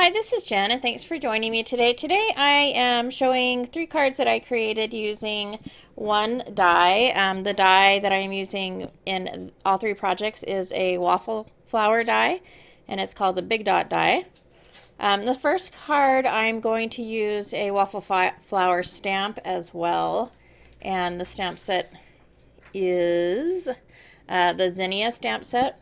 Hi, this is Jen, and thanks for joining me today. Today I am showing 3 cards that I created using one die. The die that I am using in all 3 projects is a waffle flower die, and it's called the Big Dot die. The first card I'm going to use a waffle flower stamp as well, and the stamp set is the Zinnia stamp set.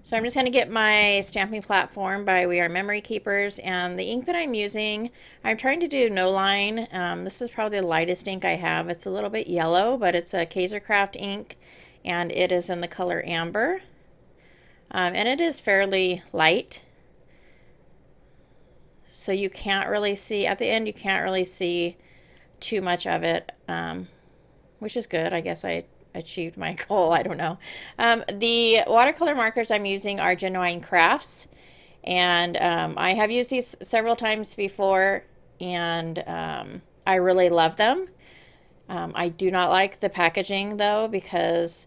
So I'm just going to get my stamping platform by We Are Memory Keepers, and the ink that I'm using, I'm trying to do no line. This is probably the lightest ink I have. It's a little bit yellow, but it's a Kaisercraft ink, and it is in the color amber. And it is fairly light, so you can't really see, at the end you can't really see too much of it, which is good. I guess I achieved my goal. I don't know. The watercolor markers I'm using are Genuine Crafts, and I have used these several times before, and I really love them. I do not like the packaging though, because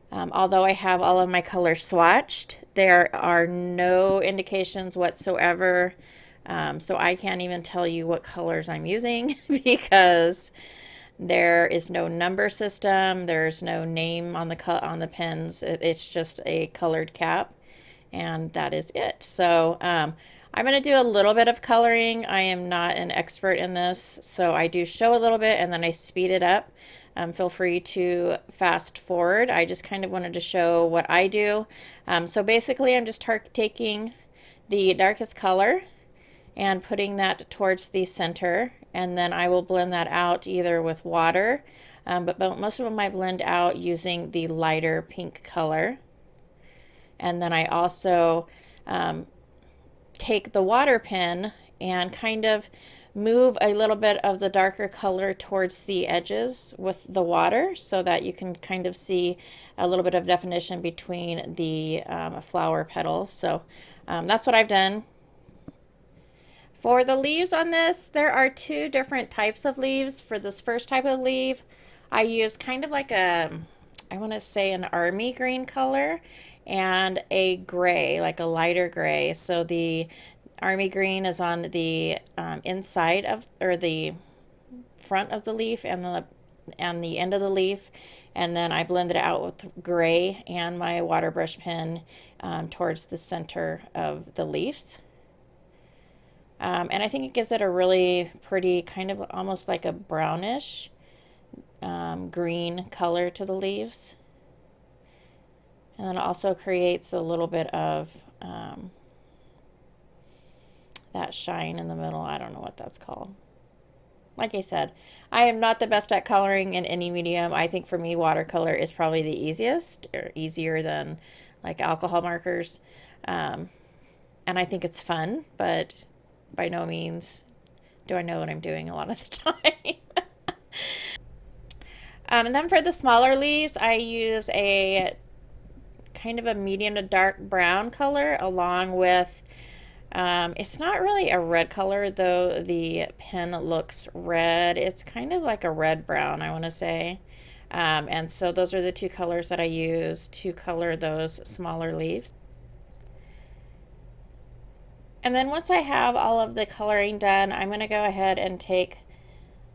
although I have all of my colors swatched, there are no indications whatsoever, so I can't even tell you what colors I'm using because there is no number system. There's no name on the pens. It's just a colored cap, and that is it. So I'm going to do a little bit of coloring. I am not an expert in this, so I do show a little bit and then I speed it up. Feel free to fast forward. I just kind of wanted to show what I do. So basically I'm just taking the darkest color and putting that towards the center, and then I will blend that out either with water, but most of them I blend out using the lighter pink color. And then I also take the water pen and kind of move a little bit of the darker color towards the edges with the water, so that you can kind of see a little bit of definition between the flower petals. So that's what I've done. For the leaves on this, there are 2 different types of leaves. For this first type of leaf, I use kind of like I want to say an army green color, and a gray, like a lighter gray. So the army green is on the inside of, or the front of the leaf, and the end of the leaf, and then I blended it out with gray and my water brush pen towards the center of the leaves. And I think it gives it a really pretty, kind of almost like a brownish green color to the leaves. And then it also creates a little bit of that shine in the middle. I don't know what that's called. Like I said, I am not the best at coloring in any medium. I think for me, watercolor is probably the easiest, or easier than like alcohol markers. And I think it's fun, but by no means do I know what I'm doing a lot of the time. And then for the smaller leaves, I use a kind of a medium to dark brown color, along with, it's not really a red color, though the pen looks red. It's kind of like a red-brown, I want to say. And so those are the 2 colors that I use to color those smaller leaves. And then once I have all of the coloring done, I'm going to go ahead and take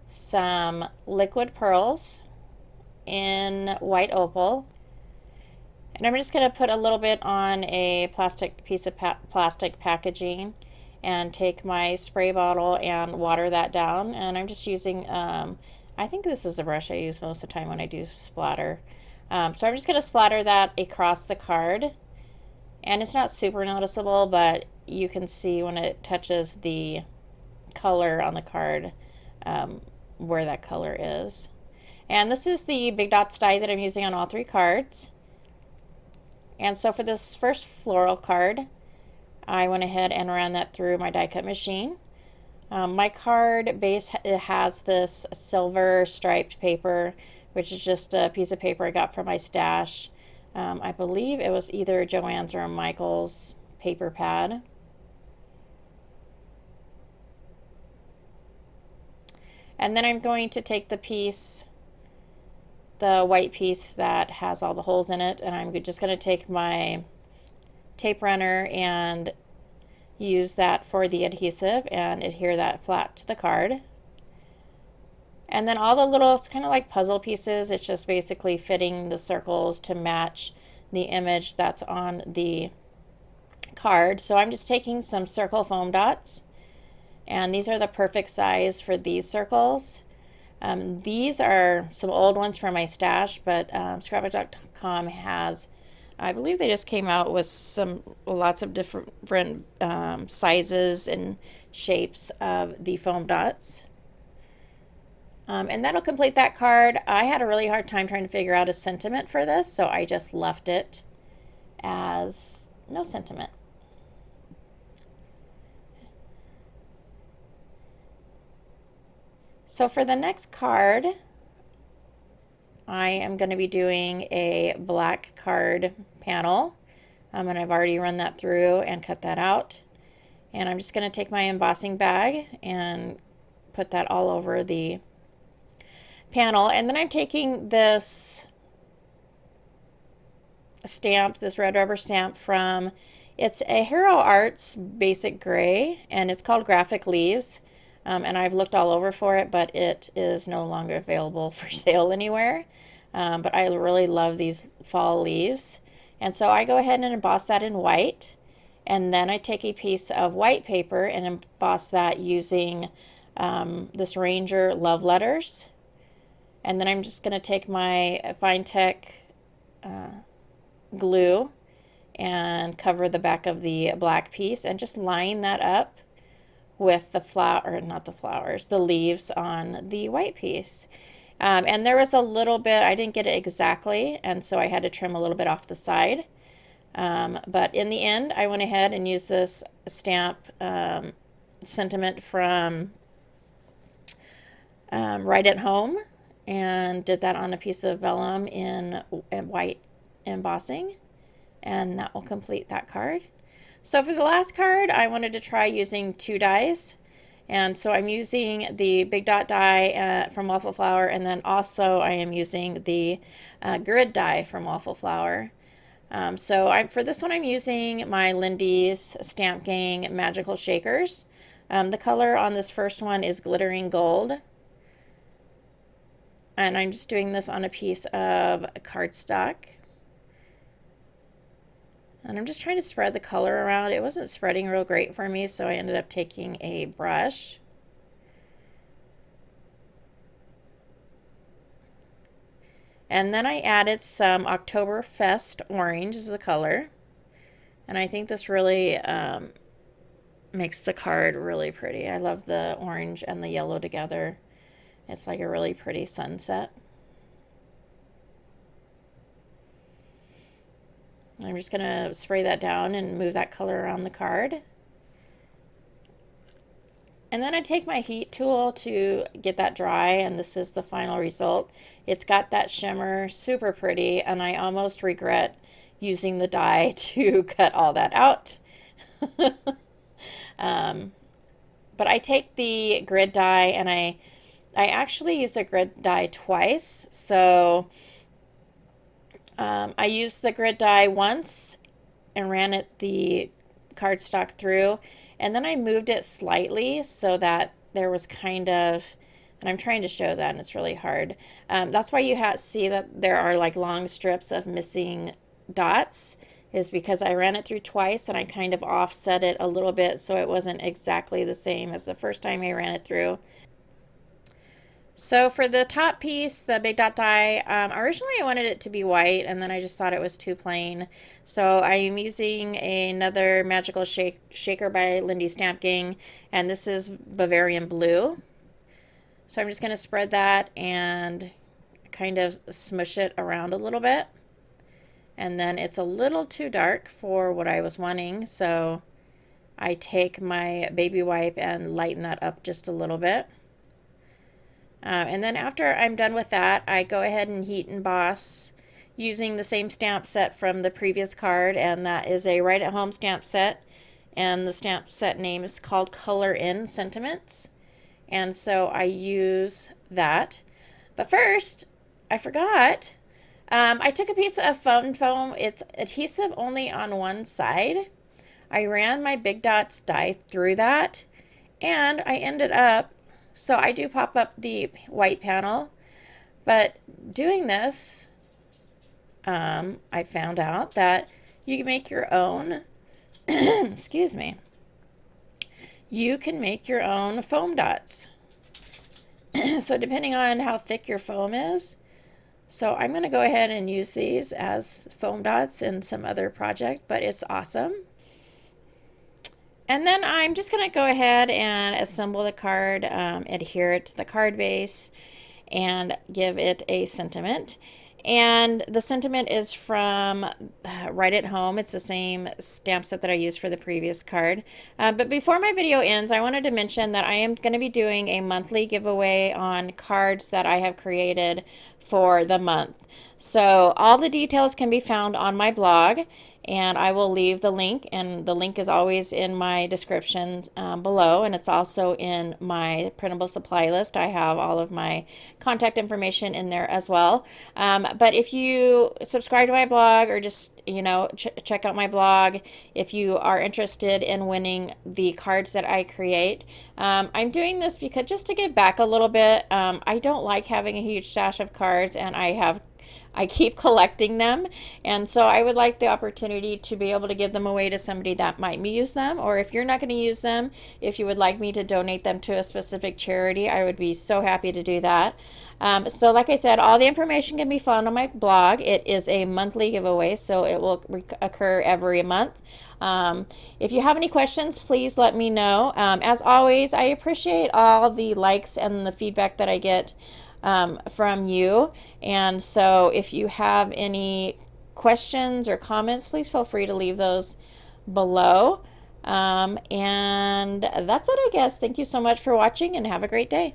some liquid pearls in white opal, and I'm just going to put a little bit on a piece of plastic packaging, and take my spray bottle and water that down. And I'm just using, I think this is a brush I use most of the time when I do splatter. So I'm just going to splatter that across the card, and it's not super noticeable, but you can see when it touches the color on the card where that color is. And this is the Big Dots die that I'm using on all 3 cards. And so for this first floral card, I went ahead and ran that through my die cut machine. My card base has this silver striped paper, which is just a piece of paper I got from my stash. I believe it was either Joann's or Michael's paper pad. And then I'm going to take the white piece that has all the holes in it, and I'm just going to take my tape runner and use that for the adhesive and adhere that flat to the card. And then all the little, it's kind of like puzzle pieces. It's just basically fitting the circles to match the image that's on the card. So I'm just taking some circle foam dots, and these are the perfect size for these circles. These are some old ones from my stash, but scrapbook.com has, I believe they just came out with lots of different sizes and shapes of the foam dots. And that'll complete that card. I had a really hard time trying to figure out a sentiment for this, so I just left it as no sentiment. So for the next card, I am going to be doing a black card panel, and I've already run that through and cut that out. And I'm just going to take my embossing bag and put that all over the panel. And then I'm taking this stamp, this red rubber stamp from, it's a Hero Arts basic gray, and it's called Graphic Leaves. And I've looked all over for it, but it is no longer available for sale anywhere. But I really love these fall leaves. And so I go ahead and emboss that in white. And then I take a piece of white paper and emboss that using this Ranger Love Letters. And then I'm just going to take my Fine Tech glue and cover the back of the black piece and just line that up with the the leaves on the white piece. And there was a little bit, I didn't get it exactly, and so I had to trim a little bit off the side. But in the end, I went ahead and used this stamp sentiment from Right at Home, and did that on a piece of vellum in white embossing, and that will complete that card. So for the last card, I wanted to try using 2 dies. And so I'm using the Big Dot die from Waffle Flower, and then also I am using the grid die from Waffle Flower. For this one, I'm using my Lindy's Stamp Gang Magical Shakers. The color on this first one is Glittering Gold. And I'm just doing this on a piece of cardstock. And I'm just trying to spread the color around. It wasn't spreading real great for me, so I ended up taking a brush. And then I added some Oktoberfest orange as the color. And I think this really makes the card really pretty. I love the orange and the yellow together. It's like a really pretty sunset. I'm just going to spray that down and move that color around the card. And then I take my heat tool to get that dry, and this is the final result. It's got that shimmer, super pretty, and I almost regret using the die to cut all that out. But I take the grid die, and I actually use a grid die twice. So I used the grid die once and ran the cardstock through, and then I moved it slightly so that there was kind of, and I'm trying to show that, and it's really hard. That's why you see that there are like long strips of missing dots, is because I ran it through twice and I kind of offset it a little bit so it wasn't exactly the same as the first time I ran it through. So for the top piece, the Big Dot die, originally I wanted it to be white, and then I just thought it was too plain. So I'm using another Magical Shaker by Lindy Stamp Gang, and this is Bavarian Blue. So I'm just going to spread that and kind of smush it around a little bit. And then it's a little too dark for what I was wanting, so I take my baby wipe and lighten that up just a little bit. And then after I'm done with that, I go ahead and heat emboss using the same stamp set from the previous card, and that is a Right at Home stamp set, and the stamp set name is called Color In Sentiments. And so I use that. But first, I forgot, I took a piece of foam. It's adhesive only on one side. I ran my Big Dots die through that, and I ended up, so I do pop up the white panel, but doing this, I found out that you can make your own, excuse me, you can make your own foam dots. So depending on how thick your foam is, so I'm going to go ahead and use these as foam dots in some other project, but it's awesome. And then I'm just going to go ahead and assemble the card, adhere it to the card base, and give it a sentiment. And the sentiment is from Right at Home. It's the same stamp set that I used for the previous card. But before my video ends, I wanted to mention that I am going to be doing a monthly giveaway on cards that I have created for the month. So all the details can be found on my blog, and I will leave the link, and the link is always in my description below, and it's also in my printable supply list. I have all of my contact information in there as well. But if you subscribe to my blog, or just, you know, check out my blog if you are interested in winning the cards that I create. I'm doing this because just to give back a little bit. I don't like having a huge stash of cards, and I keep collecting them, and so I would like the opportunity to be able to give them away to somebody that might use them, or if you're not going to use them, if you would like me to donate them to a specific charity, I would be so happy to do that. So like I said, all the information can be found on my blog. It is a monthly giveaway, so it will occur every month. If you have any questions, please let me know. As always, I appreciate all the likes and the feedback that I get from you, and so if you have any questions or comments, please feel free to leave those below. And that's it, I guess. Thank you so much for watching, and have a great day.